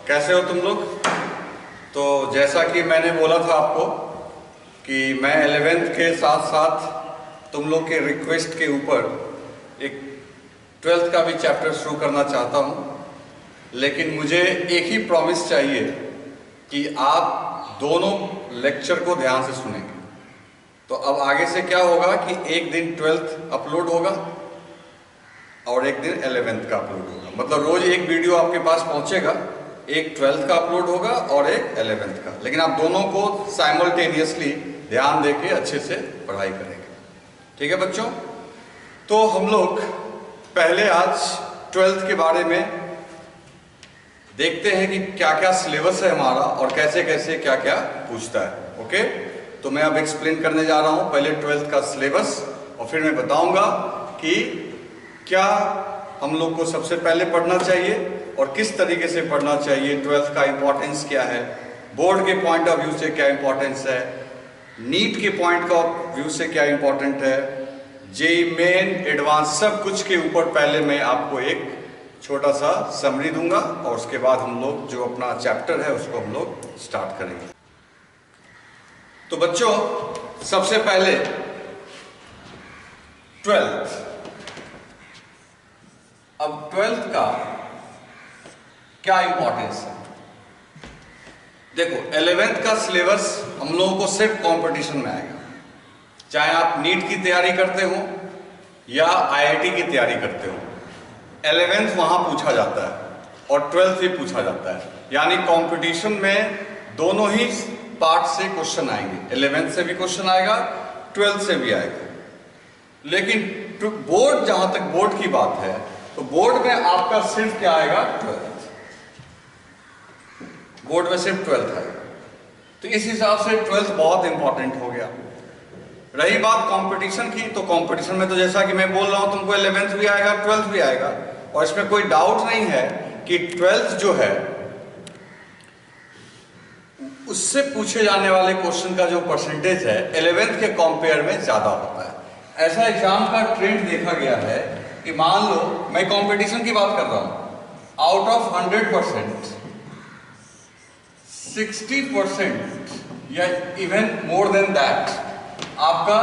कैसे हो तुम लोग? तो जैसा कि मैंने बोला था आपको कि मैं 11th के साथ साथ तुम लोग के रिक्वेस्ट के ऊपर एक 12th का भी चैप्टर शुरू करना चाहता हूँ, लेकिन मुझे एक ही प्रॉमिस चाहिए कि आप दोनों लेक्चर को ध्यान से सुनेंगे। तो अब आगे से क्या होगा कि एक दिन 12th अपलोड होगा और एक दिन 11th का अपलोड होगा, मतलब रोज एक वीडियो आपके पास पहुंचेगा, एक 12th का अपलोड होगा और एक 11th का, लेकिन आप दोनों को साइमल्टेनियसली ध्यान देके अच्छे से पढ़ाई करेंगे। ठीक है बच्चों? तो हम लोग पहले आज 12th के बारे में देखते हैं कि क्या क्या सिलेबस है हमारा और कैसे कैसे क्या क्या पूछता है। ओके, तो मैं अब एक्सप्लेन करने जा रहा हूं पहले 12th का सिलेबस और फिर मैं बताऊंगा कि क्या हम लोग को सबसे पहले पढ़ना चाहिए और किस तरीके से पढ़ना चाहिए, 12th का इंपॉर्टेंस क्या है, बोर्ड के पॉइंट ऑफ व्यू से क्या इंपॉर्टेंस है, नीट के पॉइंट ऑफ व्यू से क्या इंपॉर्टेंट है, जेईई मेन एडवांस, सब कुछ के ऊपर पहले मैं आपको एक छोटा सा समरी दूंगा और उसके बाद हम लोग जो अपना चैप्टर है उसको हम लोग स्टार्ट करेंगे। तो बच्चों सबसे पहले 12th, अब 12th का क्या इंपॉर्टेंस है? देखो 11th का सिलेबस हम लोगों को सिर्फ कंपटीशन में आएगा, चाहे आप नीट की तैयारी करते हो या आईआईटी की तैयारी करते हो, 11th वहां पूछा जाता है और 12th भी पूछा जाता है, यानी कंपटीशन में दोनों ही पार्ट से क्वेश्चन आएंगे, 11th से भी क्वेश्चन आएगा, 12th से भी आएगा। लेकिन बोर्ड, जहां तक बोर्ड की बात है, तो बोर्ड में आपका सिर्फ क्या आएगा? 12th। बोर्ड में सिर्फ 12th आएगा। तो इस हिसाब से 12th बहुत इंपॉर्टेंट हो गया। रही बात कंपटीशन की, तो कंपटीशन में तो जैसा कि मैं बोल रहा हूं तुमको 11th भी आएगा, 12th भी आएगा, और इसमें कोई डाउट नहीं है कि 12th जो है उससे पूछे जाने वाले क्वेश्चन का जो परसेंटेज है 11th के कंपेयर में ज्यादा होता है। ऐसा एग्जाम का ट्रेंड देखा गया है कि मान लो मैं कंपटीशन की बात कर रहा हूं, आउट ऑफ 100% 60% या इवन मोर देन दैट आपका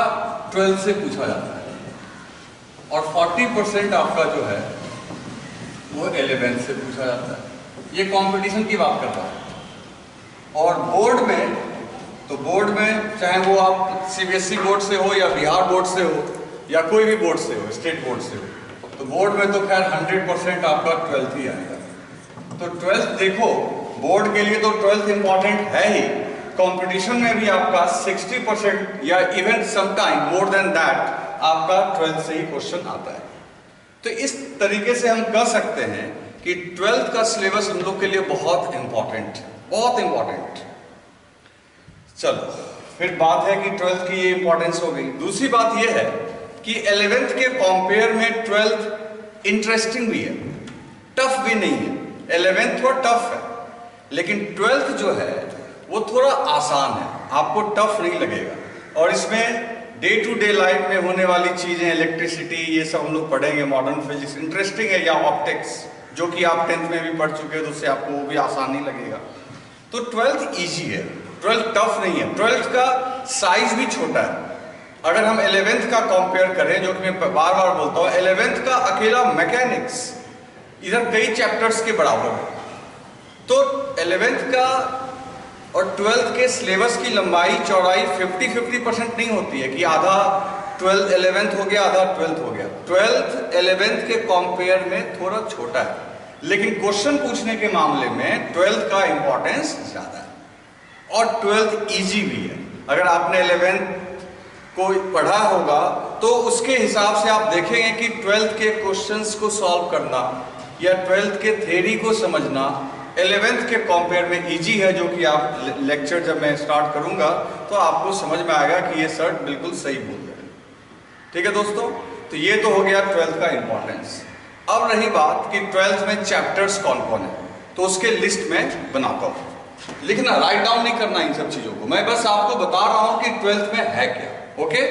12th से पूछा जाता है और 40% आपका जो है वो 11th से पूछा जाता है। ये कंपटीशन की बात कर रहा हूं। और बोर्ड में, तो बोर्ड में चाहे वो आप सीबीएसई बोर्ड से हो या बिहार बोर्ड से हो या कोई भी बोर्ड से हो, स्टेट बोर्ड से हो, तो बोर्ड में तो खैर 100% आपका 12th ही आएगा। तो 12th देखो, बोर्ड के लिए तो 12th इंपॉर्टेंट है ही, कंपटीशन में भी आपका 60% या even sometime more than that आपका 12th से ही क्वेश्चन आता है। तो इस तरीके से हम कह सकते हैं कि 12th का सिलेबस हम लोग के लिए बहुत इंपॉर्टेंट है, बहुत इंपॉर्टेंट। चलो फिर बात है कि 12th की ये इंपॉर्टेंस हो गई। दूसरी बात ये है कि 11th के कंपेयर में 12th इंटरेस्टिंग भी है, टफ भी नहीं है। 11th थोड़ा टफ है, लेकिन 12th जो है वो थोड़ा आसान है, आपको टफ नहीं लगेगा। और इसमें डे टू डे लाइफ में होने वाली चीजें, इलेक्ट्रिसिटी, ये सब हम लोग पढ़ेंगे, मॉडर्न फिजिक्स इंटरेस्टिंग है, या ऑप्टिक्स जो कि आप 10th में भी पढ़ चुके हो, तो उससे आपको वो भी आसान नहीं लगेगा। तो 12th इजी है, 12th टफ नहीं है। 12th का साइज भी छोटा है। अगर हम 11th का कंपेयर करें, जो कि मैं बार बार बोलता हूँ, 11th का अकेला मैकेनिक्स इधर कई चैप्टर्स के बराबर है। तो 11th का और 12th के सिलेबस की लंबाई चौड़ाई 50-50% नहीं होती है कि आधा 12th 11th हो गया, आधा 12th हो गया। 12th 11th के कंपेयर में थोड़ा छोटा है, लेकिन क्वेश्चन पूछने के मामले में 12th का इंपॉर्टेंस ज्यादा है और 12th इजी भी है। अगर आपने 11th को पढ़ा होगा तो उसके हिसाब से आप देखेंगे कि 12th के क्वेश्चंस को सॉल्व करना या 12th के थ्योरी को समझना 11th के कंपेयर में इजी है, जो कि आप लेक्चर जब मैं स्टार्ट करूंगा तो आपको समझ में आएगा कि ये सर बिल्कुल सही बोल रहे हैं। ठीक है दोस्तों, तो ये तो हो गया 12th का इंपॉर्टेंस। अब रही बात कि 12th में चैप्टर्स कौन कौन है, तो उसके लिस्ट में बनाता हूं। लिखना, राइट डाउन नहीं करना इन सब चीजों को, मैं बस आपको बता रहा हूं कि 12th में है क्या। ओके,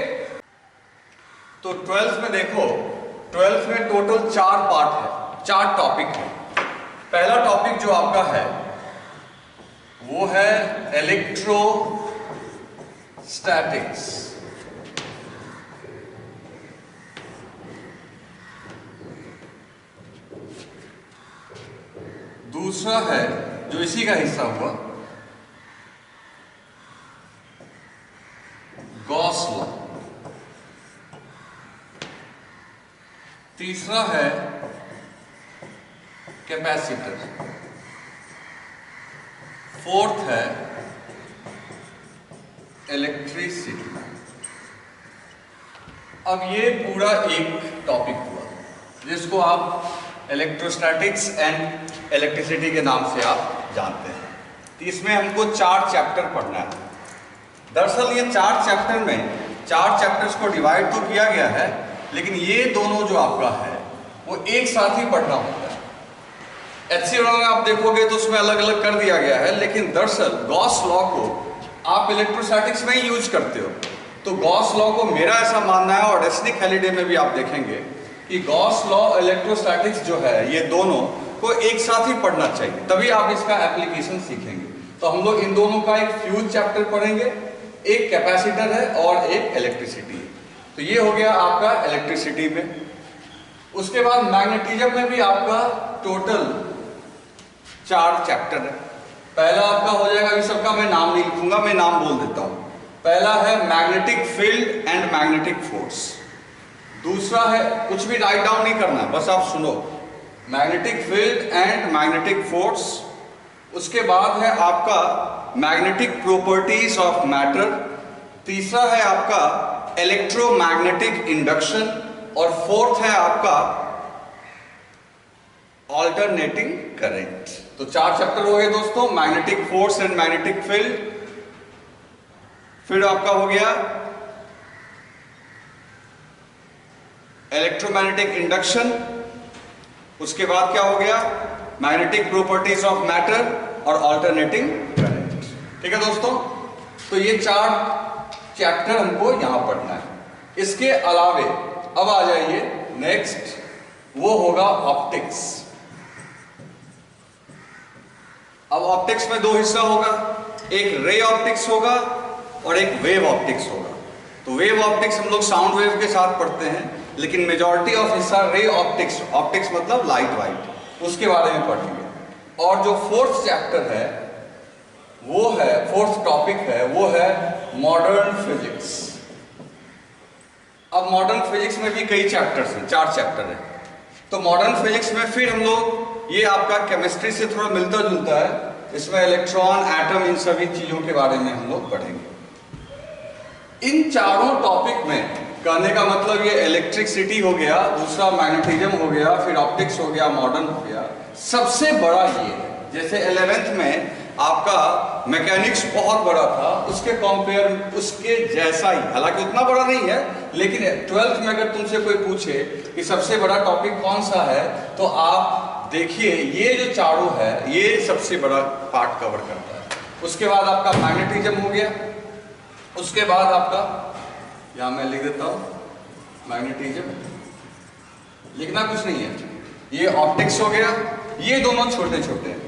तो 12th में देखो, 12th में टोटल 4 पार्ट है, 4 टॉपिक है। पहला टॉपिक जो आपका है वो है इलेक्ट्रोस्टैटिक्स। दूसरा है जो इसी का हिस्सा हुआ गॉस लॉ। तीसरा है कैपेसिटर। फोर्थ है इलेक्ट्रिसिटी। अब ये पूरा एक टॉपिक हुआ जिसको आप इलेक्ट्रोस्टैटिक्स एंड इलेक्ट्रिसिटी के नाम से आप जानते हैं। तो इसमें हमको 4 चैप्टर पढ़ना है। दरअसल ये 4 चैप्टर में 4 चैप्टर्स को डिवाइड तो किया गया है, लेकिन ये दोनों जो आपका है वो एक साथ ही पढ़ना होता है। HCl में आप देखोगे तो उसमें अलग अलग कर दिया गया है, लेकिन दरअसल गॉस लॉ को आप इलेक्ट्रोस्टैटिक्स में ही यूज करते हो। तो गॉस लॉ को मेरा ऐसा मानना है, और डेस्निक हैलिडे में भी आप देखेंगे कि गॉस लॉ इलेक्ट्रोस्टैटिक्स जो है ये दोनों को एक साथ ही पढ़ना चाहिए, तभी आप इसका एप्लीकेशन सीखेंगे। तो हम लोग इन दोनों का एक फ्यूज चैप्टर पढ़ेंगे, एक कैपेसिटर है और एक इलेक्ट्रिसिटी है। तो ये हो गया आपका इलेक्ट्रिसिटी में। उसके बाद मैग्नेटिज्म में भी आपका टोटल 4 चैप्टर है। पहला आपका हो जाएगा, इस सबका मैं नाम नहीं लिखूंगा, मैं नाम बोल देता हूं। पहला है magnetic field and magnetic force. दूसरा है, कुछ भी राइट डाउन नहीं करना, बस आप सुनो, magnetic field and magnetic force. उसके बाद है आपका मैग्नेटिक प्रॉपर्टीज ऑफ मैटर। तीसरा है आपका इलेक्ट्रोमैग्नेटिक इंडक्शन, और फोर्थ है आपका ऑल्टरनेटिंग करंट। तो 4 चैप्टर हो गए दोस्तों, magnetic force and magnetic field. फिर आपका हो गया इलेक्ट्रोमैग्नेटिक इंडक्शन। उसके बाद क्या हो गया, मैग्नेटिक प्रॉपर्टीज ऑफ मैटर और ऑल्टरनेटिंग करंट। ठीक है दोस्तों, तो ये 4 चैप्टर हमको यहां पढ़ना है। इसके अलावे अब आ जाइए नेक्स्ट, वो होगा ऑप्टिक्स। अब ऑप्टिक्स में 2 हिस्सा होगा, एक रे ऑप्टिक्स होगा और एक वेव ऑप्टिक्स होगा। तो वेव ऑप्टिक्स हम लोग साउंड वेव के साथ पढ़ते हैं, लेकिन मेजॉरिटी ऑफ हिस्सा रे ऑप्टिक्स, ऑप्टिक्स मतलब लाइट वाइट, उसके बारे में पढ़ेंगे। और जो 4th चैप्टर है वो है, 4th टॉपिक है वो है मॉडर्न फिजिक्स। अब मॉडर्न फिजिक्स में भी कई चैप्टर्स हैं, 4 चैप्टर हैं। तो मॉडर्न फिजिक्स में फिर हम लोग, ये आपका केमिस्ट्री से थोड़ा मिलता जुलता है, इसमें इलेक्ट्रॉन, एटम, इन सभी चीजों के बारे में हम लोग पढ़ेंगे। इन चारों टॉपिक में कहने का मतलब ये इलेक्ट्रिसिटी हो गया, दूसरा मैग्नेटिज्म हो गया, फिर ऑप्टिक्स हो गया, मॉडर्न हो गया। सबसे बड़ा ये है, जैसे 11th में आपका मैकेनिक्स बहुत बड़ा था, उसके कंपेयर उसके जैसा ही, हालांकि उतना बड़ा नहीं है, लेकिन 12th में अगर तुमसे कोई पूछे कि सबसे बड़ा टॉपिक कौन सा है, तो आप देखिए ये जो चारों है ये सबसे बड़ा पार्ट कवर करता है। उसके बाद आपका मैग्नेटिज्म हो गया, उसके बाद आपका, यहां मैं लिख देता हूं मैग्नेटिज्म, लिखना कुछ नहीं है, ये ऑप्टिक्स हो गया। ये दोनों छोटे छोटे हैं,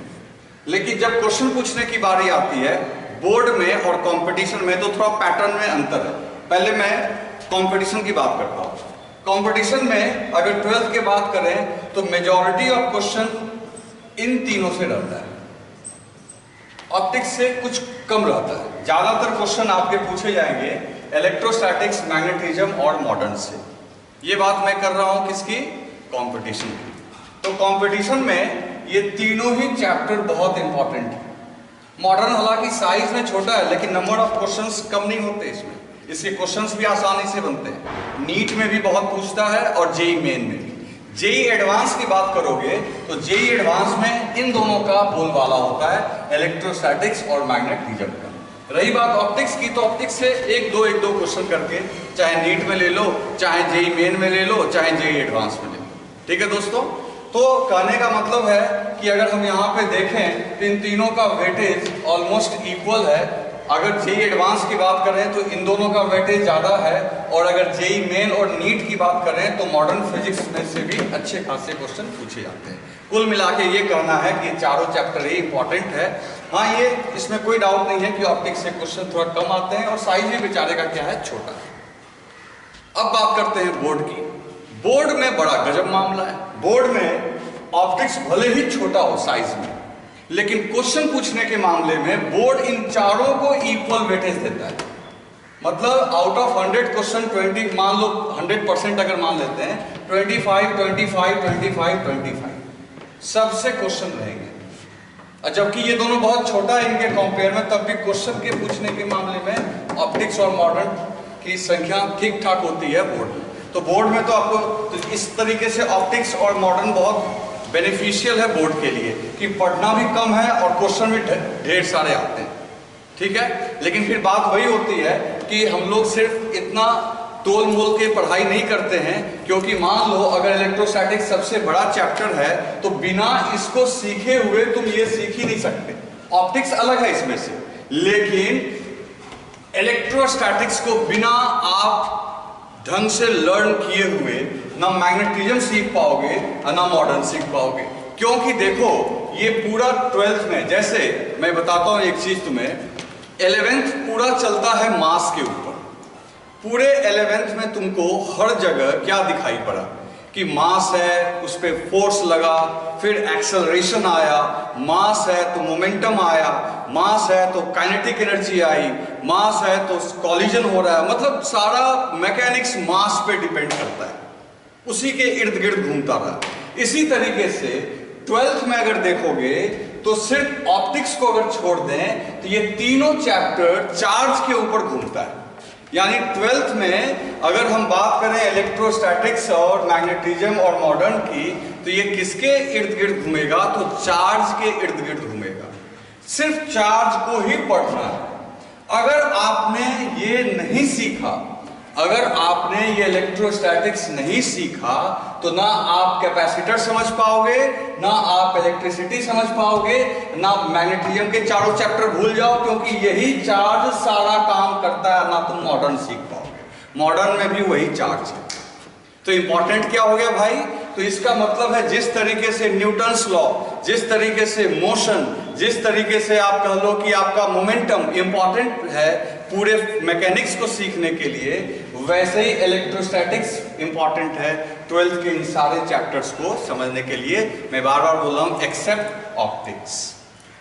लेकिन जब क्वेश्चन पूछने की बारी आती है बोर्ड में और कंपटीशन में, तो थोड़ा पैटर्न में अंतर है। पहले मैं कंपटीशन की बात करता हूं। कंपटीशन में अगर 12th की बात करें तो मेजॉरिटी ऑफ क्वेश्चन इन तीनों से रहता है, ऑप्टिक्स से कुछ कम रहता है। ज्यादातर क्वेश्चन आपके पूछे जाएंगे इलेक्ट्रोस्टैटिक्स, मैग्नेटिज्म और मॉडर्न से। ये बात मैं कर रहा हूं किसकी, कंपटीशन की। तो कंपटीशन में ये तीनों ही चैप्टर बहुत इंपॉर्टेंट है। मॉडर्न हालांकि साइज में छोटा है, लेकिन नंबर ऑफ क्वेश्चंस कम नहीं होते इसमें, इसके क्वेश्चंस भी आसानी से बनते हैं। नीट में भी बहुत पूछता है और जेई मेन में भी। जेई एडवांस की बात करोगे तो जेई एडवांस में इन दोनों का बोलबाला होता है, इलेक्ट्रोस्टैटिक्स और मैग्नेटिज्म का। रही बात ऑप्टिक्स की, तो ऑप्टिक्स से एक दो क्वेश्चन करके चाहे नीट में ले लो, चाहे जेई मेन में ले लो, चाहे जेई एडवांस में ले लो। ठीक है दोस्तों, तो कहने का मतलब है कि अगर हम यहाँ पे देखें तो इन तीनों का वेटेज ऑलमोस्ट इक्वल है। अगर जेई एडवांस की बात करें तो इन दोनों का वेटेज ज़्यादा है, और अगर जेई मेन और नीट की बात करें तो मॉडर्न फिजिक्स में से भी अच्छे खासे क्वेश्चन पूछे जाते हैं। कुल मिला के ये कहना है कि चारों चैप्टर ही इंपॉर्टेंट है, हाँ, ये इसमें कोई डाउट नहीं है कि ऑप्टिक्स से क्वेश्चन थोड़ा कम आते हैं और साइज भी बेचारे का क्या है, छोटा है। अब बात करते हैं बोर्ड की। बोर्ड में बड़ा गजब मामला है। बोर्ड में ऑप्टिक्स भले ही छोटा हो साइज में, लेकिन क्वेश्चन पूछने के मामले में बोर्ड इन चारों को इक्वल वेटेज देता है। मतलब आउट ऑफ 100 क्वेश्चन 20, मान लो 100% अगर मान लेते हैं, 25, 25, 25, 25 सबसे क्वेश्चन रहेंगे। और जबकि ये दोनों बहुत छोटा है इनके कंपेयर में, तब भी क्वेश्चन के पूछने के मामले में ऑप्टिक्स और मॉडर्न की संख्या ठीक ठाक होती है बोर्ड में। तो बोर्ड में तो आपको तो इस तरीके से ऑप्टिक्स और मॉडर्न बहुत बेनिफिशियल है बोर्ड के लिए कि पढ़ना भी कम है और क्वेश्चन भी ढेर सारे आते हैं, ठीक है। लेकिन फिर बात वही होती है कि हम लोग सिर्फ इतना तोल मोल के पढ़ाई नहीं करते हैं, क्योंकि मान लो अगर इलेक्ट्रोस्टैटिक्स सबसे बड़ा चैप्टर है तो बिना इसको सीखे हुए तुम ये सीख ही नहीं सकते। ऑप्टिक्स अलग है इसमें से, लेकिन इलेक्ट्रोस्टैटिक्स को बिना आप ढंग से लर्न किए हुए ना मैग्नेटिज्म सीख पाओगे और ना मॉडर्न सीख पाओगे। क्योंकि देखो ये पूरा 12th में, जैसे मैं बताता हूं एक चीज तुम्हें, 11th पूरा चलता है मास के ऊपर। पूरे 11th में तुमको हर जगह क्या दिखाई पड़ा कि मास है, उस पर फोर्स लगा, फिर एक्सेलरेशन आया, मास है तो मोमेंटम आया, मास है तो काइनेटिक एनर्जी आई, मास है तो कॉलिजन हो रहा है। मतलब सारा मैकेनिक्स मास पे डिपेंड करता है, उसी के इर्द गिर्द घूमता रहा। इसी तरीके से 12th में अगर देखोगे तो सिर्फ ऑप्टिक्स को अगर छोड़ दें तो ये तीनों चैप्टर चार्ज के ऊपर घूमता है। यानी 12th में अगर हम बात करें इलेक्ट्रोस्टैटिक्स और मैग्नेटिज्म और मॉडर्न की, तो ये किसके इर्द गिर्द घूमेगा, तो चार्ज के इर्द गिर्द घूमेगा। सिर्फ चार्ज को ही पढ़ना है। अगर आपने ये नहीं सीखा, अगर आपने ये इलेक्ट्रोस्टैटिक्स नहीं सीखा, तो ना आप कैपेसिटर समझ पाओगे, ना आप इलेक्ट्रिसिटी समझ पाओगे, ना मैग्नेटिज्म के चारों चैप्टर भूल जाओ, क्योंकि यही चार्ज सारा काम करता है। ना तुम मॉडर्न सीख पाओगे, मॉडर्न में भी वही चार्ज है। तो इंपॉर्टेंट क्या हो गया भाई, तो इसका मतलब है जिस तरीके से न्यूटन्स लॉ, जिस तरीके से मोशन, जिस तरीके से आप कह लो कि आपका मोमेंटम इंपॉर्टेंट है पूरे मैकेनिक्स को सीखने के लिए, वैसे ही इलेक्ट्रोस्टैटिक्स इंपॉर्टेंट है 12th के इन सारे चैप्टर्स को समझने के लिए। मैं बार बार बोल रहा हूं, एक्सेप्ट ऑप्टिक्स।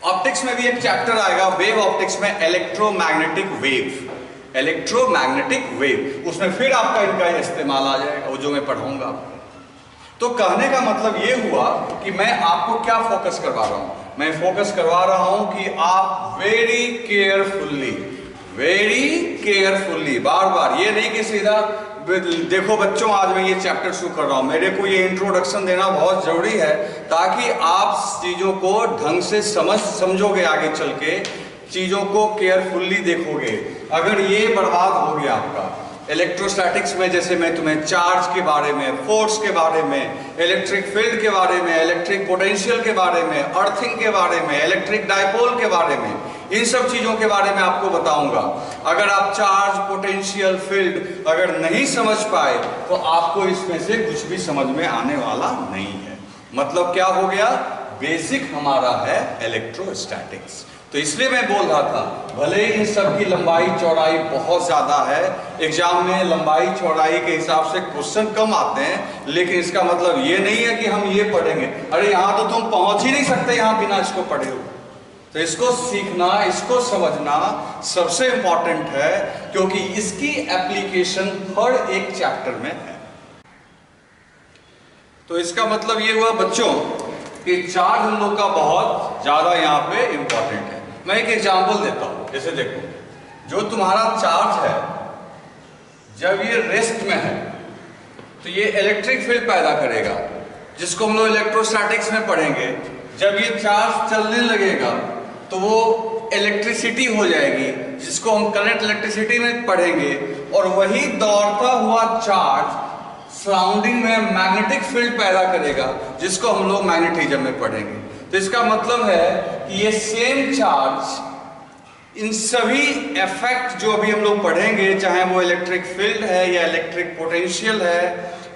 ऑप्टिक्स में भी एक चैप्टर आएगा वेव ऑप्टिक्स में, इलेक्ट्रोमैग्नेटिक वेव, इलेक्ट्रोमैग्नेटिक वेव, उसमें फिर आपका इनका इस्तेमाल आ जाएगा, वो जो मैं पढ़ाऊंगा। तो कहने का मतलब ये हुआ कि मैं आपको क्या फोकस करवा रहा हूं, मैं फोकस करवा रहा हूं कि आप वेरी केयरफुल्ली, बार बार, ये नहीं कि सीधा देखो बच्चों आज मैं ये चैप्टर शुरू कर रहा हूं, मेरे को ये इंट्रोडक्शन देना बहुत जरूरी है ताकि आप चीजों को ढंग से समझोगे, आगे चल के चीजों को केयरफुल्ली देखोगे। अगर ये बर्बाद हो गया आपका इलेक्ट्रोस्टैटिक्स में, जैसे मैं तुम्हें चार्ज के बारे में, फोर्स के बारे में, इलेक्ट्रिक फील्ड के बारे में, इलेक्ट्रिक पोटेंशियल के बारे में, अर्थिंग के बारे में, इलेक्ट्रिक डायपोल के बारे में, इन सब चीजों के बारे में आपको बताऊंगा। अगर आप चार्ज, पोटेंशियल, फील्ड अगर नहीं समझ पाए तो आपको इसमें से कुछ भी समझ में आने वाला नहीं है। मतलब क्या हो गया, बेसिक हमारा है इलेक्ट्रोस्टैटिक्स। तो इसलिए मैं बोल रहा था, भले इन सब की लंबाई चौड़ाई बहुत ज्यादा है, एग्जाम में लंबाई चौड़ाई के हिसाब से क्वेश्चन कम आते हैं, लेकिन इसका मतलब ये नहीं है कि हम ये पढ़ेंगे, अरे यहाँ तो तुम पहुंच ही नहीं सकते यहाँ बिना इसको पढ़े हुए। तो इसको सीखना, इसको समझना सबसे इंपॉर्टेंट है, क्योंकि इसकी एप्लीकेशन हर एक चैप्टर में है। तो इसका मतलब ये हुआ बच्चों कि चार्ज हम लोग का बहुत ज्यादा यहाँ पे इंपॉर्टेंट है। मैं एक एग्जांपल देता हूं, जैसे देखो, जो तुम्हारा चार्ज है जब ये रेस्ट में है तो ये इलेक्ट्रिक फील्ड पैदा करेगा, जिसको हम लोग इलेक्ट्रोस्टैटिक्स में पढ़ेंगे। जब ये चार्ज चलने लगेगा तो वो इलेक्ट्रिसिटी हो जाएगी, जिसको हम करंट इलेक्ट्रिसिटी में पढ़ेंगे, और वही दौड़ता हुआ चार्ज सराउंडिंग में मैग्नेटिक फील्ड पैदा करेगा, जिसको हम लोग मैग्नेटिज्म में पढ़ेंगे। तो इसका मतलब है कि ये सेम चार्ज इन सभी इफेक्ट जो अभी हम लोग पढ़ेंगे, चाहे वो इलेक्ट्रिक फील्ड है या इलेक्ट्रिक पोटेंशियल है,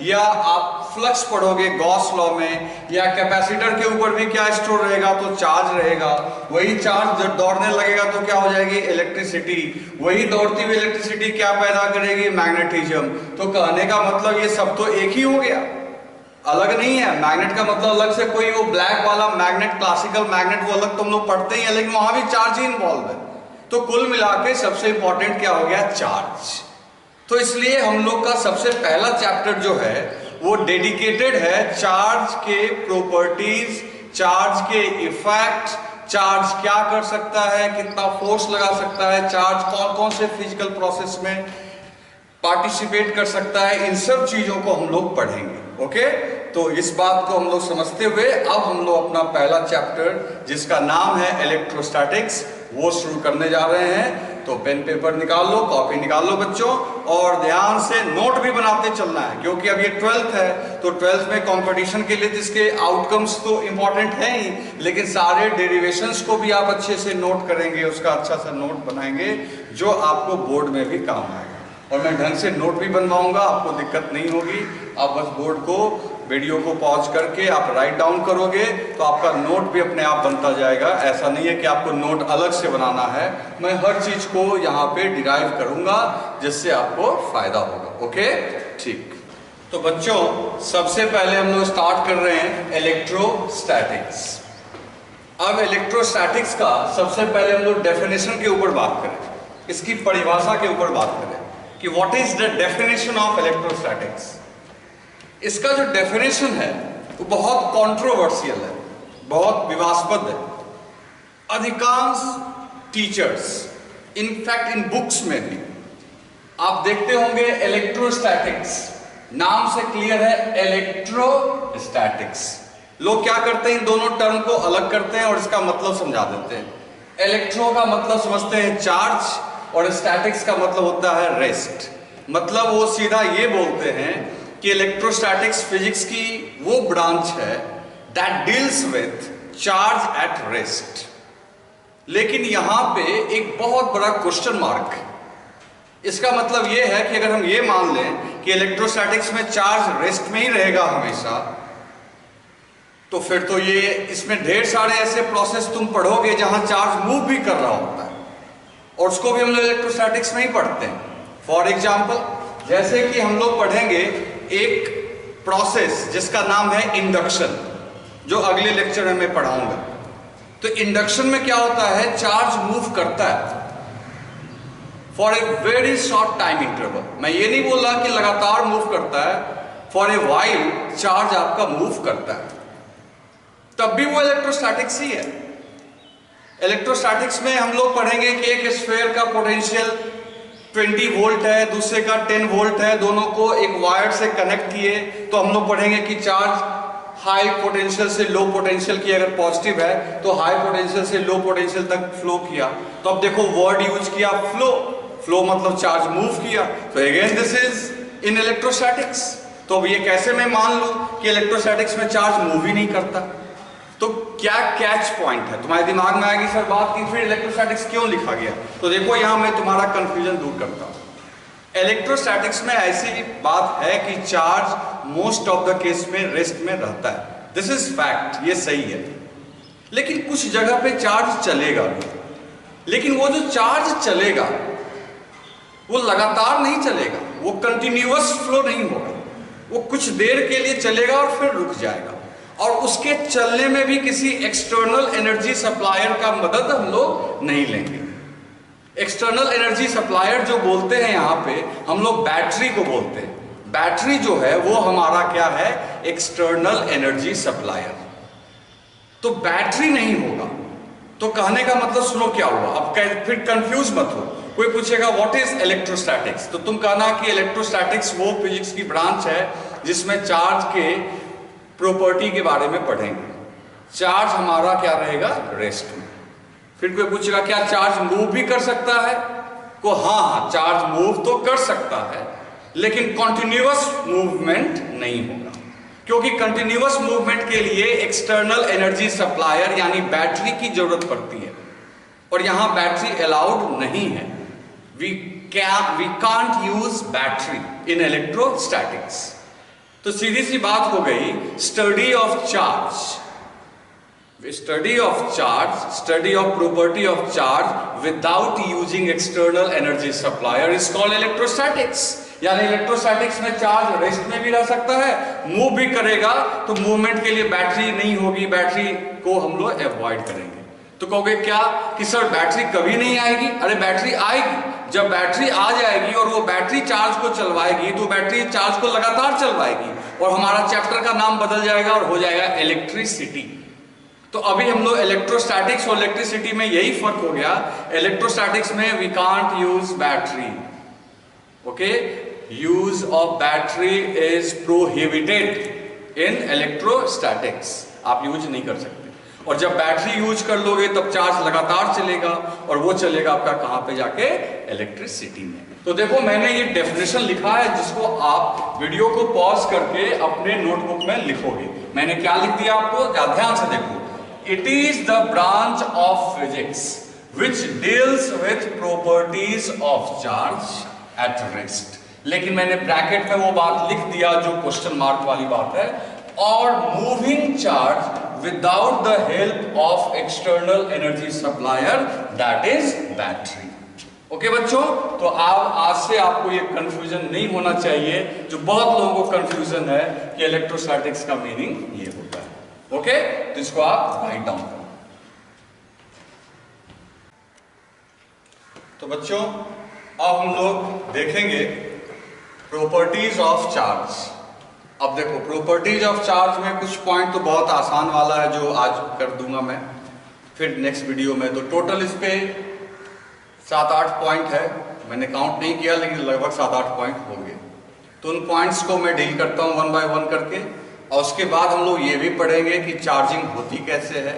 या आप फ्लक्स पढ़ोगे गॉस लॉ में, या कैपेसिटर के ऊपर भी क्या स्टोर रहेगा, तो चार्ज रहेगा। वही चार्ज जब दौड़ने लगेगा तो क्या हो जाएगी, इलेक्ट्रिसिटी। वही दौड़ती हुई इलेक्ट्रिसिटी क्या पैदा करेगी, मैग्नेटिज्म। तो कहने का मतलब ये सब तो एक ही हो गया, अलग नहीं है। मैग्नेट का मतलब अलग से कोई वो ब्लैक वाला मैग्नेट, क्लासिकल मैग्नेट, वो अलग तुम लोग पढ़ते ही है, लेकिन वहां भी चार्ज ही इन्वॉल्व है। तो कुल मिला के सबसे इंपॉर्टेंट क्या हो गया, चार्ज। तो इसलिए हम लोग का सबसे पहला चैप्टर जो है वो डेडिकेटेड है चार्ज के प्रॉपर्टीज, चार्ज के इफेक्ट, चार्ज क्या कर सकता है, कितना फोर्स लगा सकता है, चार्ज कौन कौन से फिजिकल प्रोसेस में पार्टिसिपेट कर सकता है, इन सब चीजों को हम लोग पढ़ेंगे। ओके, तो इस बात को हम लोग समझते हुए अब हम लोग अपना पहला चैप्टर जिसका नाम है इलेक्ट्रोस्टैटिक्स वो शुरू करने जा रहे हैं। तो पेन पेपर निकाल लो, कॉपी निकाल लो बच्चों, और ध्यान से नोट भी बनाते चलना है, क्योंकि अब ये 12th है। तो 12th में कंपटीशन के लिए जिसके आउटकम्स तो इंपॉर्टेंट है ही, लेकिन सारे डेरिवेशंस को भी आप अच्छे से नोट करेंगे, उसका अच्छा सा नोट बनाएंगे जो आपको बोर्ड में भी काम आएगा। और मैं ढंग से नोट भी बनवाऊंगा, आपको दिक्कत नहीं होगी। आप बस बोर्ड को, वीडियो को पॉज करके आप राइट डाउन करोगे तो आपका नोट भी अपने आप बनता जाएगा। ऐसा नहीं है कि आपको नोट अलग से बनाना है, मैं हर चीज को यहाँ पे डिराइव करूंगा जिससे आपको फायदा होगा। ओके, ठीक। तो बच्चों सबसे पहले हम लोग स्टार्ट कर रहे हैं इलेक्ट्रोस्टैटिक्स। अब इलेक्ट्रोस्टैटिक्स का सबसे पहले हम लोग डेफिनेशन के ऊपर बात करें, इसकी परिभाषा के ऊपर बात करें कि what is the definition of electrostatics. इसका जो डेफिनेशन है वो बहुत कंट्रोवर्शियल है, बहुत विवादास्पद है। अधिकांश टीचर्स, इनफैक्ट इन बुक्स में भी आप देखते होंगे इलेक्ट्रोस्टैटिक्स, नाम से क्लियर है इलेक्ट्रोस्टैटिक्स। लोग क्या करते हैं, इन दोनों टर्म को अलग करते हैं और इसका मतलब समझा देते हैं। इलेक्ट्रो का मतलब समझते हैं चार्ज, और स्टैटिक्स का मतलब होता है रेस्ट। मतलब वो सीधा ये बोलते हैं कि इलेक्ट्रोस्टैटिक्स फिजिक्स की वो ब्रांच है that deals with charge at rest. लेकिन यहां पे एक बहुत बड़ा क्वेश्चन मार्क है। इसका मतलब ये है कि अगर हम ये मान लें कि इलेक्ट्रोस्टैटिक्स में चार्ज रेस्ट में ही रहेगा हमेशा, तो फिर तो ये इसमें ढेर सारे ऐसे प्रोसेस तुम पढ़ोगे जहां चार्ज मूव भी कर रहा होता है, और उसको भी हम लोग इलेक्ट्रोस्टैटिक्स में ही पढ़ते हैं। फॉर एग्जाम्पल, जैसे कि हम लोग पढ़ेंगे एक प्रोसेस जिसका नाम है इंडक्शन, जो अगले लेक्चर में मैं पढ़ाऊंगा। तो इंडक्शन में क्या होता है, चार्ज मूव करता है for a very short time interval. मैं ये नहीं बोल रहा कि लगातार मूव करता है, फॉर ए वाइल चार्ज आपका मूव करता है, तब भी वो इलेक्ट्रोस्टैटिक्स ही है। इलेक्ट्रोस्टैटिक्स में हम लोग पढ़ेंगे कि एक स्फीयर का पोटेंशियल 20 वोल्ट है, दूसरे का 10 वोल्ट है, दोनों को एक वायर से कनेक्ट किए तो हम लोग पढ़ेंगे कि चार्ज हाई पोटेंशियल से लो पोटेंशियल की, अगर पॉजिटिव है तो हाई पोटेंशियल से लो पोटेंशियल तक फ्लो किया। तो अब देखो वर्ड यूज किया फ्लो, फ्लो मतलब चार्ज मूव किया। तो again this is in electrostatics. तो अब ये कैसे मैं मान लूं कि इलेक्ट्रोस्टैटिक्स में चार्ज मूव ही नहीं करता? तो क्या कैच पॉइंट है? तुम्हारे दिमाग में आएगी सर बात कि फिर इलेक्ट्रोस्टैटिक्स क्यों लिखा गया। तो देखो यहां मैं तुम्हारा कंफ्यूजन दूर करता हूं। इलेक्ट्रोस्टैटिक्स में ऐसी बात है कि charge most of the case में रेस्ट में रहता है, दिस इज फैक्ट, ये सही है। लेकिन कुछ जगह पे चार्ज चलेगा भी, लेकिन वो जो चार्ज चलेगा वो लगातार नहीं चलेगा, वो कंटिन्यूअस फ्लो नहीं होगा, वो कुछ देर के लिए चलेगा और फिर रुक जाएगा। और उसके चलने में भी किसी एक्सटर्नल एनर्जी सप्लायर का मदद हम लोग नहीं लेंगे। एक्सटर्नल एनर्जी सप्लायर जो बोलते हैं यहाँ पे हम लोग बैटरी को बोलते हैं। बैटरी जो है वो हमारा क्या है, एक्सटर्नल एनर्जी सप्लायर। तो बैटरी नहीं होगा। तो कहने का मतलब सुनो क्या हुआ, अब फिर कंफ्यूज मत हो। कोई पूछेगा व्हाट इज इलेक्ट्रोस्टैटिक्स, तो तुम कहना कि इलेक्ट्रोस्टैटिक्स वो फिजिक्स की ब्रांच है जिसमें चार्ज के प्रॉपर्टी के बारे में पढ़ेंगे। चार्ज हमारा क्या रहेगा, रेस्ट में। फिर कोई पूछेगा क्या चार्ज मूव भी कर सकता है, को हाँ चार्ज मूव तो कर सकता है, लेकिन कंटिन्यूअस मूवमेंट नहीं होगा, क्योंकि कंटिन्यूअस मूवमेंट के लिए एक्सटर्नल एनर्जी सप्लायर यानी बैटरी की जरूरत पड़ती है। और यहां बैटरी अलाउड नहीं है। We can't use battery in electrostatics. तो सीधी सी बात हो गई, study of charge, study of charge, study of property of charge without using external energy supplier is called electrostatics. यानी इलेक्ट्रोस्टैटिक्स में चार्ज रेस्ट में भी रह सकता है, मूव भी करेगा, तो मूवमेंट के लिए बैटरी नहीं होगी, बैटरी को हम लोग अवॉइड करेंगे। तो कहोगे क्या कि सर बैटरी कभी नहीं आएगी? अरे बैटरी आएगी। जब बैटरी आ जाएगी और वो बैटरी चार्ज को चलवाएगी तो बैटरी चार्ज को लगातार चलवाएगी और हमारा चैप्टर का नाम बदल जाएगा और हो जाएगा इलेक्ट्रिसिटी। तो अभी हम लोग इलेक्ट्रोस्टैटिक्स और इलेक्ट्रिसिटी में यही फर्क हो गया। इलेक्ट्रोस्टैटिक्स में we can't use battery, okay, use of battery is prohibited in electrostatics, आप यूज नहीं कर सकते। और जब बैटरी यूज कर लोगे तब चार्ज लगातार चलेगा और वो चलेगा आपका कहां पे जाके? इलेक्ट्रिसिटी में। तो देखो मैंने ये डेफिनेशन लिखा है जिसको आप वीडियो को पॉज करके अपने नोटबुक में लिखोगे। मैंने क्या लिख दिया आपको, ध्यान से देखो। It is the branch of physics which deals with properties of charge at rest. लेकिन मैंने ब्रैकेट में वो बात लिख दिया जो क्वेश्चन मार्क वाली बात है, और moving charge without the help of external energy supplier, that is battery. Okay बच्चों, तो आज से आपको ये कंफ्यूजन नहीं होना चाहिए जो बहुत लोगों को कंफ्यूजन है कि इलेक्ट्रोस्टैटिक्स का मीनिंग ये होता है। ओके, तो इसको आप राइट डाउन करो। तो बच्चों अब हम लोग देखेंगे प्रॉपर्टीज ऑफ चार्ज। अब देखो प्रॉपर्टीज ऑफ चार्ज में कुछ पॉइंट तो बहुत आसान वाला है जो आज कर दूंगा मैं फिर नेक्स्ट वीडियो में। तो टोटल इस पे 7-8 पॉइंट है, मैंने काउंट नहीं किया लेकिन लगभग 7-8 पॉइंट होंगे। तो उन पॉइंट्स को मैं डील करता हूँ 1 बाय 1 करके, और उसके बाद हम लोग ये भी पढ़ेंगे कि चार्जिंग होती कैसे है,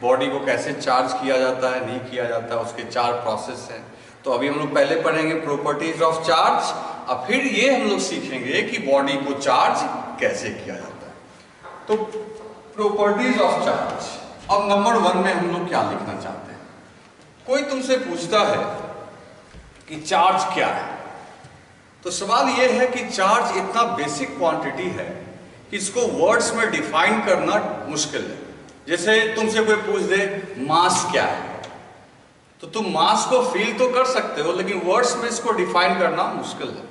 बॉडी को कैसे चार्ज किया जाता है, नहीं किया जाता है, उसके 4 प्रोसेस हैं। तो अभी हम लोग पहले पढ़ेंगे प्रॉपर्टीज ऑफ चार्ज, और फिर ये हम लोग सीखेंगे कि बॉडी को चार्ज कैसे किया जाता है। तो प्रॉपर्टीज ऑफ चार्ज, अब नंबर 1 में हम लोग क्या लिखना चाहते हैं? कोई तुमसे पूछता है कि चार्ज क्या है, तो सवाल ये है कि चार्ज इतना बेसिक क्वांटिटी है कि इसको वर्ड्स में डिफाइन करना मुश्किल है। जैसे तुमसे कोई पूछ दे मास क्या है, तो तुम मास को फील तो कर सकते हो लेकिन वर्ड्स में इसको डिफाइन करना मुश्किल है।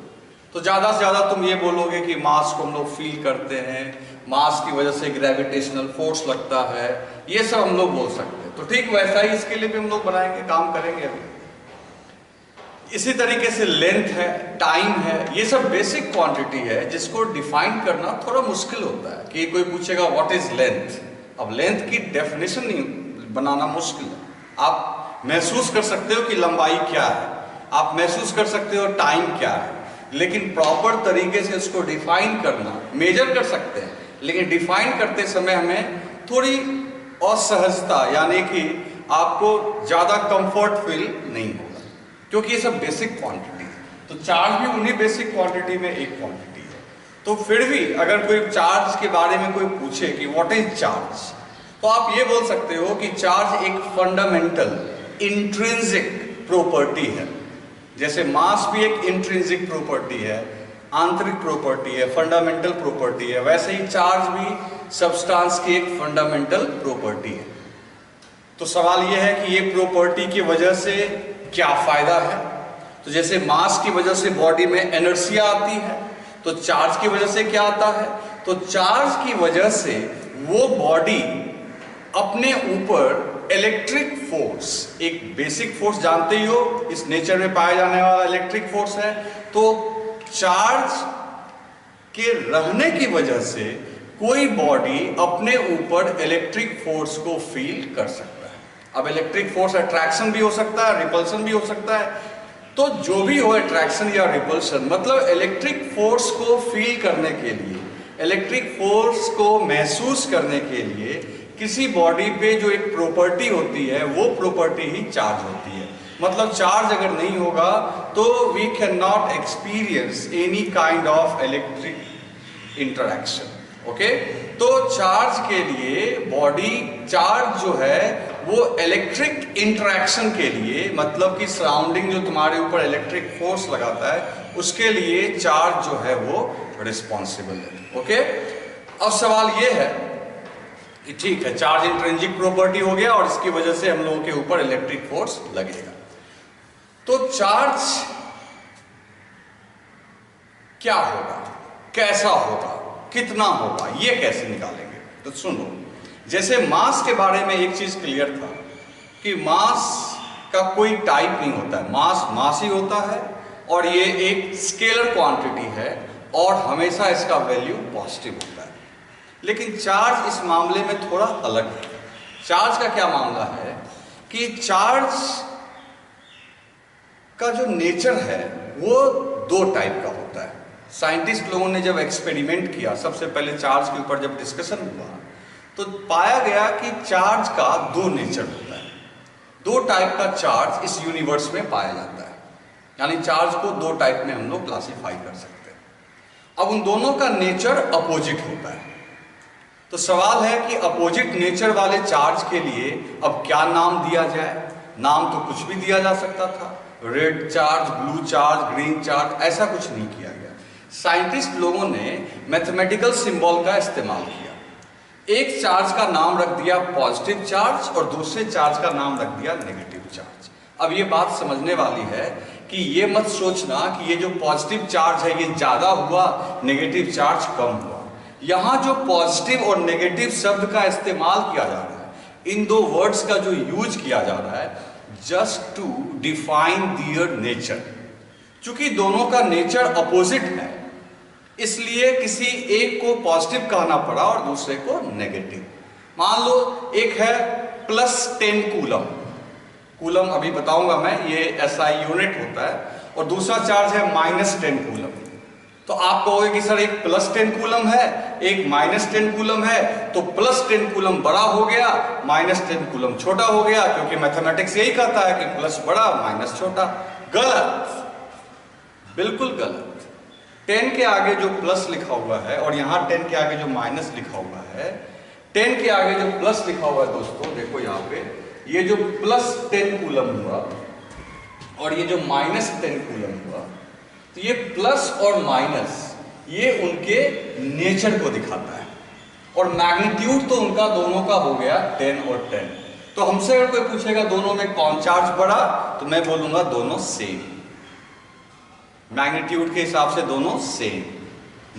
तो ज्यादा से ज्यादा तुम ये बोलोगे कि मास को हम लोग फील करते हैं, मास की वजह से ग्रेविटेशनल फोर्स लगता है, ये सब हम लोग बोल सकते हैं। तो ठीक वैसा ही इसके लिए भी हम लोग बनाएंगे, काम करेंगे अभी। इसी तरीके से लेंथ है, टाइम है, ये सब बेसिक क्वांटिटी है जिसको डिफाइन करना थोड़ा मुश्किल होता है। कि कोई पूछेगा व्हाट इज लेंथ, अब लेंथ की डेफिनेशन नहीं बनाना मुश्किल है। आप महसूस कर सकते हो कि लंबाई क्या है, आप महसूस कर सकते हो टाइम क्या है, लेकिन प्रॉपर तरीके से इसको डिफाइन करना, मेजर कर सकते हैं लेकिन डिफाइन करते समय हमें थोड़ी असहजता, यानी कि आपको ज्यादा कंफर्ट फील नहीं होगा, क्योंकि ये सब बेसिक क्वांटिटी है। तो चार्ज भी उन्हीं बेसिक क्वांटिटी में एक क्वांटिटी है। तो फिर भी अगर कोई चार्ज के बारे में कोई पूछे कि व्हाट इज चार्ज, तो आप ये बोल सकते हो कि चार्ज एक फंडामेंटल इंट्रिंसिक प्रॉपर्टी है। जैसे मास भी एक इंट्रिंसिक प्रॉपर्टी है, आंतरिक प्रॉपर्टी है, फंडामेंटल प्रॉपर्टी है, वैसे ही चार्ज भी सब्सटेंस की एक फंडामेंटल प्रॉपर्टी है। तो सवाल यह है कि ये प्रॉपर्टी की वजह से क्या फायदा है? तो जैसे मास की वजह से बॉडी में एनर्जिया आती है, तो चार्ज की वजह से क्या आता है? तो चार्ज की वजह से वो बॉडी अपने ऊपर इलेक्ट्रिक फोर्स, एक बेसिक फोर्स जानते ही हो, इस नेचर में पाया जाने वाला इलेक्ट्रिक फोर्स है। तो चार्ज के रहने की वजह से कोई बॉडी अपने ऊपर इलेक्ट्रिक फोर्स को फील कर सकता है। अब इलेक्ट्रिक फोर्स अट्रैक्शन भी हो सकता है, रिपल्शन भी हो सकता है। तो जो भी हो अट्रैक्शन या रिपल्शन, मतलब इलेक्ट्रिक फोर्स को फील करने के लिए, इलेक्ट्रिक फोर्स को महसूस करने के लिए किसी बॉडी पे जो एक प्रॉपर्टी होती है वो प्रॉपर्टी ही चार्ज होती है। मतलब चार्ज अगर नहीं होगा तो we can not experience any kind of electric interaction. Okay, तो चार्ज के लिए बॉडी चार्ज जो है वो इलेक्ट्रिक इंटरेक्शन के लिए, मतलब कि सराउंडिंग जो तुम्हारे ऊपर इलेक्ट्रिक फोर्स लगाता है उसके लिए चार्ज जो है वो रिस्पॉन्सिबल है। ओके, अब सवाल ये है कि ठीक है, चार्ज इंट्रिंसिक प्रॉपर्टी हो गया और इसकी वजह से हम लोगों के ऊपर इलेक्ट्रिक फोर्स लगेगा। तो चार्ज क्या होगा, कैसा होगा, कितना होगा, ये कैसे निकालेंगे? तो सुनो, जैसे मास के बारे में एक चीज क्लियर था कि मास का कोई टाइप नहीं होता है, मास मास ही होता है और ये एक स्केलर क्वांटिटी है और हमेशा इसका वैल्यू पॉजिटिव होता है। लेकिन चार्ज इस मामले में थोड़ा अलग है। चार्ज का क्या मामला है कि चार्ज का जो नेचर है वो दो टाइप का होता है। साइंटिस्ट लोगों ने जब एक्सपेरिमेंट किया, सबसे पहले चार्ज के ऊपर जब डिस्कशन हुआ तो पाया गया कि चार्ज का दो नेचर होता है, दो टाइप का चार्ज इस यूनिवर्स में पाया जाता है। यानी चार्ज को दो टाइप में हम लोग क्लासिफाई कर सकते हैं। अब उन दोनों का नेचर अपोजिट होता है। तो सवाल है कि अपोजिट नेचर वाले चार्ज के लिए अब क्या नाम दिया जाए? नाम तो कुछ भी दिया जा सकता था, red charge, blue charge, green charge, ऐसा कुछ नहीं किया गया। साइंटिस्ट लोगों ने मैथमेटिकल सिंबल का इस्तेमाल किया। एक चार्ज का नाम रख दिया पॉजिटिव चार्ज और दूसरे चार्ज का नाम रख दिया नेगेटिव चार्ज। अब ये बात समझने वाली है कि ये मत सोचना कि ये जो पॉजिटिव चार्ज है ये ज्यादा हुआ, नेगेटिव चार्ज कम हुआ। यहाँ जो पॉजिटिव और नेगेटिव शब्द का इस्तेमाल किया जा रहा है, इन दो वर्ड्स का जो यूज किया जा रहा है just to define their nature. चूंकि दोनों का नेचर अपोजिट है इसलिए किसी एक को पॉजिटिव कहना पड़ा और दूसरे को नेगेटिव। मान लो एक है +10 कूलम, कूलम अभी बताऊंगा मैं, ये SI यूनिट होता है, और दूसरा चार्ज है -10 कूलम। तो आप कहोगे कि सर एक +10 कूलम है, एक -10 कूलम है, तो +10 कूलम बड़ा हो गया, -10 कूलम छोटा हो गया, क्योंकि मैथमेटिक्स यही कहता है कि प्लस बड़ा माइनस छोटा। गलत, बिल्कुल गलत। 10 के आगे जो प्लस लिखा हुआ है और यहाँ 10 के आगे जो माइनस लिखा हुआ है, 10 के आगे जो प्लस लिखा हुआ है दोस्तों देखो यहाँ पे, ये जो +10 कूलम हुआ और ये जो -10 कूलम हुआ, तो ये प्लस और माइनस ये उनके नेचर को दिखाता है और मैग्नीट्यूड तो उनका दोनों का हो गया 10 और 10। तो हमसे अगर कोई पूछेगा दोनों में कौन चार्ज बढ़ा, तो मैं बोलूंगा दोनों सेम, मैग्नीट्यूड के हिसाब से दोनों सेम,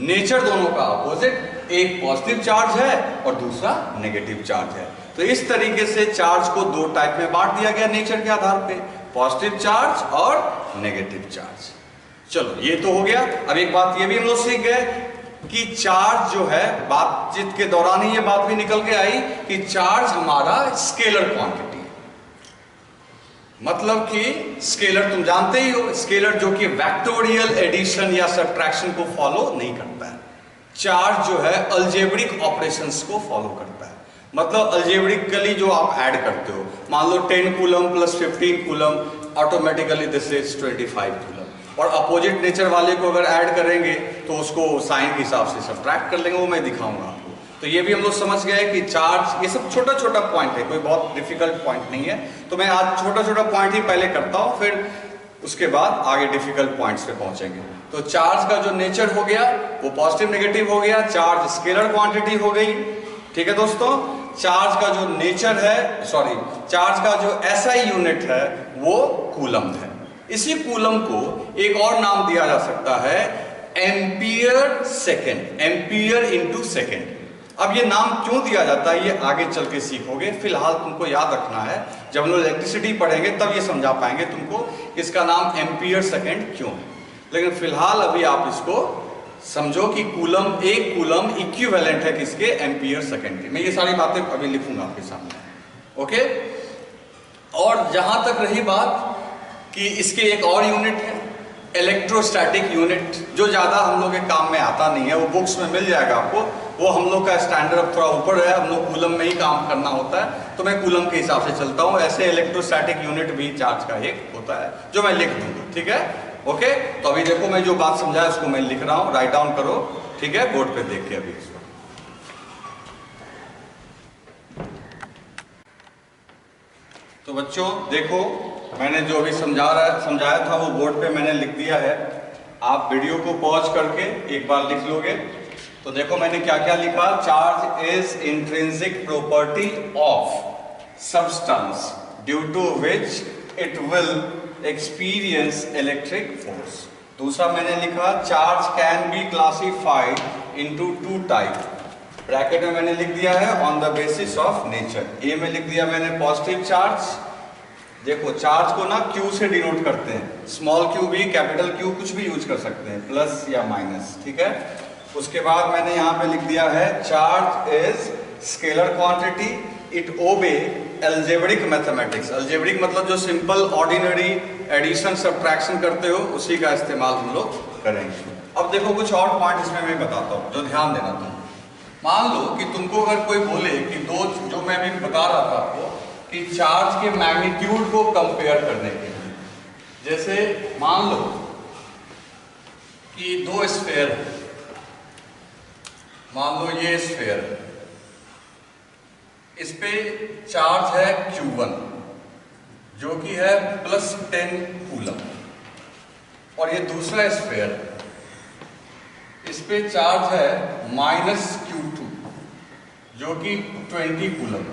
नेचर दोनों का अपोजिट, एक पॉजिटिव चार्ज है और दूसरा नेगेटिव चार्ज है। तो इस तरीके से चार्ज को दो टाइप में बांट दिया गया नेचर के आधार पे, पॉजिटिव चार्ज और नेगेटिव चार्ज। चलो ये तो हो गया। अब एक बात ये भी हम लोग सीख गए कि चार्ज जो है, बातचीत के दौरान ही ये बात भी निकल के आई कि चार्ज हमारा स्केलर क्वांटिटी है। मतलब कि स्केलर तुम जानते ही हो, स्केलर जो कि वेक्टोरियल एडिशन या सब्ट्रैक्शन को फॉलो नहीं करता है। चार्ज जो है अलजेब्रिक ऑपरेशंस को फॉलो करता है। मतलब अलजेब्रिकली जो आप ऐड करते हो, मान लो 10 coulomb + 15 coulomb, automatically this is 25 coulomb. और अपोजिट नेचर वाले को अगर ऐड करेंगे तो उसको साइन के हिसाब से सब्ट्रैक्ट कर लेंगे, वो मैं दिखाऊंगा आपको। तो ये भी हम लोग समझ गए कि चार्ज, ये सब छोटा छोटा पॉइंट है, कोई बहुत डिफिकल्ट पॉइंट नहीं है। तो मैं आज छोटा छोटा पॉइंट ही पहले करता हूँ, फिर उसके बाद आगे डिफिकल्ट पॉइंट्स पे पहुंचेंगे। तो चार्ज का जो नेचर हो गया वो पॉजिटिव नेगेटिव हो गया, चार्ज स्केलर क्वांटिटी हो गई। ठीक है दोस्तों, चार्ज का जो नेचर है, सॉरी, चार्ज का जो SI यूनिट है वो कूलम है। इसी कूलम को एक और नाम दिया जा सकता है ampere second, ampere into second. अब ये नाम क्यों दिया जाता है ये आगे चल के सीखोगे, फिलहाल तुमको याद रखना है, जब हम लोग इलेक्ट्रिसिटी पढ़ेंगे तब ये समझा पाएंगे तुमको इसका नाम एम्पियर सेकेंड क्यों है। लेकिन फिलहाल अभी आप इसको समझो कि कूलम, एक कूलम इक्विवेलेंट है किसके, एम्पियर सेकेंड के। मैं ये सारी बातें अभी लिखूंगा आपके सामने, ओके। और जहां तक रही बात कि इसके एक और यूनिट है इलेक्ट्रोस्टैटिक यूनिट, जो ज़्यादा हम लोग के काम में आता नहीं है, वो बुक्स में मिल जाएगा आपको। वो हम लोग का स्टैंडर्ड अब थोड़ा ऊपर है, हम लोग कूलम में ही काम करना होता है, तो मैं कूलम के हिसाब से चलता हूँ। ऐसे इलेक्ट्रोस्टैटिक यूनिट भी चार्ज का एक होता है जो मैं लिख दूंगा, ठीक है, ओके। तो अभी देखो मैं जो बात समझाया उसको मैं लिख रहा हूँ, राइट डाउन करो, ठीक है, बोर्ड पे देख के अभी इसको। तो बच्चों देखो, मैंने जो भी समझाया था वो बोर्ड पे मैंने लिख दिया है। आप वीडियो को पॉज करके एक बार लिख लोगे। तो देखो मैंने क्या क्या लिखा। Charge is intrinsic property of substance due to which it will experience electric force. दूसरा मैंने लिखा charge can be classified into two type. Bracket में मैंने लिख दिया है on the basis of nature. A में लिख दिया मैंने पॉजिटिव चार्ज। देखो चार्ज को ना क्यू से डिनोट करते हैं, स्मॉल क्यू भी कैपिटल क्यू कुछ भी यूज कर सकते हैं, प्लस या माइनस, ठीक है। उसके बाद मैंने यहाँ पे लिख दिया है charge is scalar quantity, it obey algebraic mathematics. Algebraic मतलब जो सिंपल ऑर्डिनरी एडिशन सब्ट्रैक्शन करते हो उसी का इस्तेमाल हम लोग करेंगे। अब देखो कुछ और पॉइंट इसमें मैं बताता हूँ जो ध्यान देना तुम। मान लो कि तुमको अगर कोई बोले कि दो, जो मैं भी बता रहा था आपको कि चार्ज के मैग्नीट्यूड को कंपेयर करने के लिए, जैसे मान लो कि दो स्फीयर है, मान लो ये स्फीयर है, इस पे चार्ज है Q1 जो कि है +10 कूलम, और ये दूसरा स्फीयर है, इस पे चार्ज है -Q2 जो कि 20 कूलम।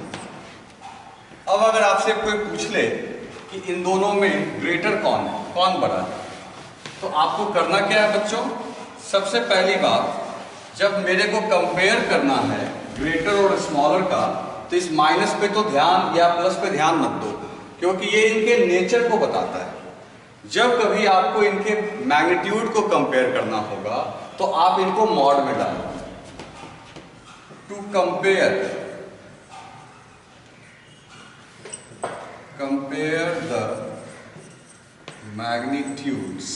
अब अगर आपसे कोई पूछ ले कि इन दोनों में ग्रेटर कौन है, कौन बड़ा है, तो आपको करना क्या है बच्चों। सबसे पहली बात, जब मेरे को कंपेयर करना है ग्रेटर और स्मॉलर का, तो इस माइनस पे तो ध्यान या प्लस पे ध्यान मत दो, क्योंकि ये इनके नेचर को बताता है। जब कभी आपको इनके मैग्नीट्यूड को कंपेयर करना होगा तो आप इनको मॉड में डालो। To compare the magnitudes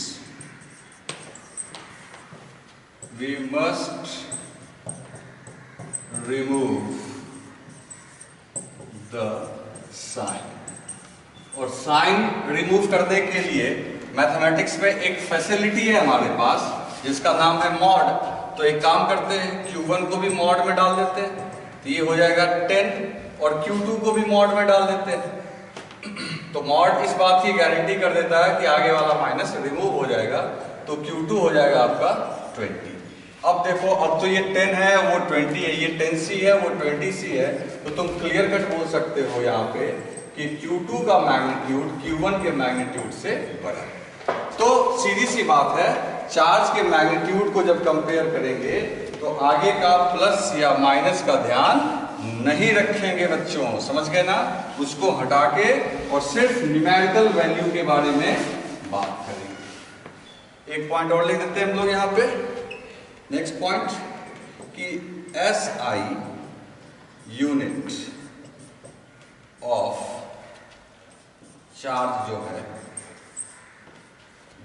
we must remove the sign. और साइन रिमूव करने के लिए मैथमेटिक्स में एक फैसिलिटी है हमारे पास जिसका नाम है मॉड। तो एक काम करते हैं, Q1 को भी मॉड में डाल देते हैं, तो ये हो जाएगा 10, और Q2 को भी मॉड में डाल देते हैं। तो मॉड इस बात की गारंटी कर देता है कि आगे वाला माइनस रिमूव हो जाएगा, तो Q2 हो जाएगा आपका 20। अब देखो, अब तो ये 10 है वो 20 है, ये 10C है वो 20C है, तो तुम क्लियर कट बोल सकते हो यहाँ पे कि Q2 का मैग्नीट्यूड Q1 के मैग्नीट्यूड से बड़ा है। तो सीधी सी बात है, चार्ज के मैग्नीट्यूड को जब कंपेयर करेंगे तो आगे का प्लस या माइनस का ध्यान नहीं रखेंगे बच्चों, समझ गए ना। उसको हटा के और सिर्फ न्यूमेरिकल वैल्यू के बारे में बात करेंगे। एक पॉइंट और लिख देते हैं हम लोग यहाँ पे, नेक्स्ट पॉइंट, कि SI यूनिट ऑफ चार्ज जो है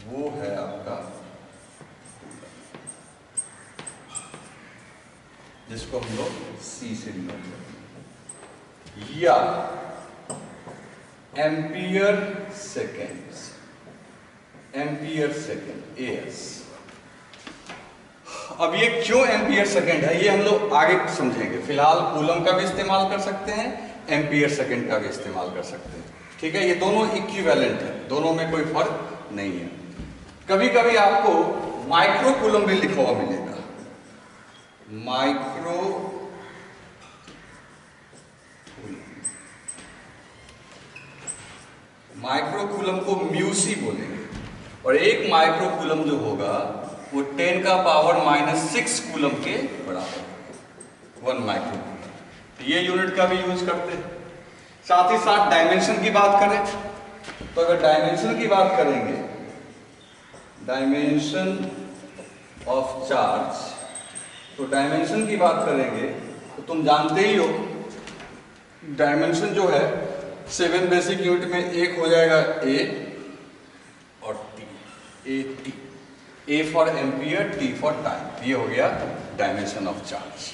वो है आपका, जिसको हम लोग C से डिनोट करते हैं, या एम्पियर सेकेंड, AS। अब ये क्यों एम्पियर सेकेंड है ये हम लोग आगे समझेंगे। फिलहाल कूलम का भी इस्तेमाल कर सकते हैं, एम्पियर सेकेंड का भी इस्तेमाल कर सकते हैं, ठीक है। ये दोनों इक्विवेलेंट है, दोनों में कोई फर्क नहीं है। कभी कभी आपको माइक्रो कूलम भी लिखा हुआ मिलेगा, माइक्रो कूलम को म्यूसी बोलेंगे, और एक माइक्रो कूलम जो होगा वो 10 का पावर -6 कूलम के बराबर, 1 माइक्रो कूलम। ये यूनिट का भी यूज करते हैं। साथ ही साथ डायमेंशन की बात करें तो अगर डायमेंशन की बात करेंगे, डायमेंशन ऑफ चार्ज, तो डायमेंशन की बात करेंगे तो तुम जानते ही हो डायमेंशन जो है 7 बेसिक यूनिट में एक हो जाएगा A और T, A for ampere, T for time. ये हो गया डायमेंशन ऑफ चार्ज।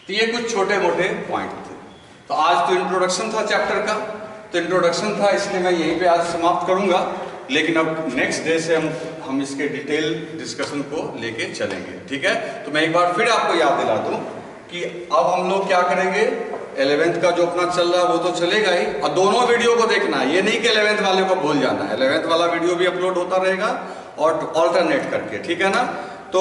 तो ये कुछ छोटे मोटे पॉइंट थे। तो आज तो इंट्रोडक्शन था चैप्टर का, तो इंट्रोडक्शन था इसलिए मैं यहीं पे आज समाप्त करूंगा, लेकिन अब नेक्स्ट डे से हम इसके डिटेल डिस्कशन को लेके चलेंगे, ठीक है। तो मैं एक बार फिर आपको याद दिला दूं कि अब हम लोग क्या करेंगे, 11th का जो अपना चल रहा है वो तो चलेगा ही, और दोनों वीडियो को देखना है, ये नहीं कि 11th वाले को भूल जाना है। 11th वाला वीडियो भी अपलोड होता रहेगा और ऑल्टरनेट करके, ठीक है ना। तो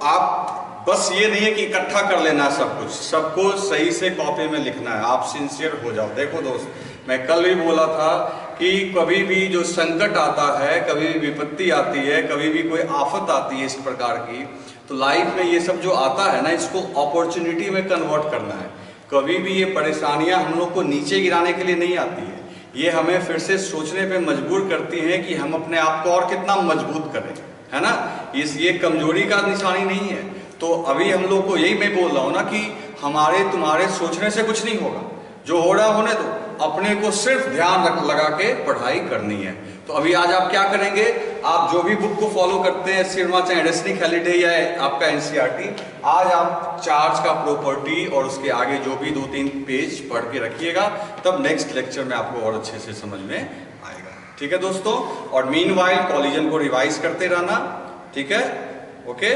आप बस ये नहीं है कि इकट्ठा कर लेना है सब कुछ, सबको सही से कॉपी में लिखना है, आप सिंसियर हो जाओ। देखो दोस्त, मैं कल भी बोला था कि कभी भी जो संकट आता है, कभी भी विपत्ति आती है, कभी भी कोई आफत आती है इस प्रकार की, तो लाइफ में ये सब जो आता है ना, इसको अपॉर्चुनिटी में कन्वर्ट करना है। कभी भी ये परेशानियां हम लोग को नीचे गिराने के लिए नहीं आती है, ये हमें फिर से सोचने पे मजबूर करती हैं कि हम अपने आप को और कितना मजबूत करें, है ना। ये कमजोरी का निशानी नहीं है। तो अभी हम लोग को यही मैं बोल रहा हूँ ना कि हमारे तुम्हारे सोचने से कुछ नहीं होगा, जो हो रहा होने दो, अपने को सिर्फ ध्यान लगा के पढ़ाई करनी है। तो अभी आज आप क्या करेंगे, आप जो भी बुक को फॉलो करते हैं, सिर्मा चाहे डेस्टिनी हॉलिडे या आपका एनसीईआरटी, आज आप चार्ज का प्रॉपर्टी और उसके आगे जो भी 2-3 पेज पढ़ के रखिएगा, तब नेक्स्ट लेक्चर में आपको और अच्छे से समझ में आएगा। ठीक है दोस्तों, और मीनवाइल कॉलिजन को रिवाइज करते रहना, ठीक है, ओके।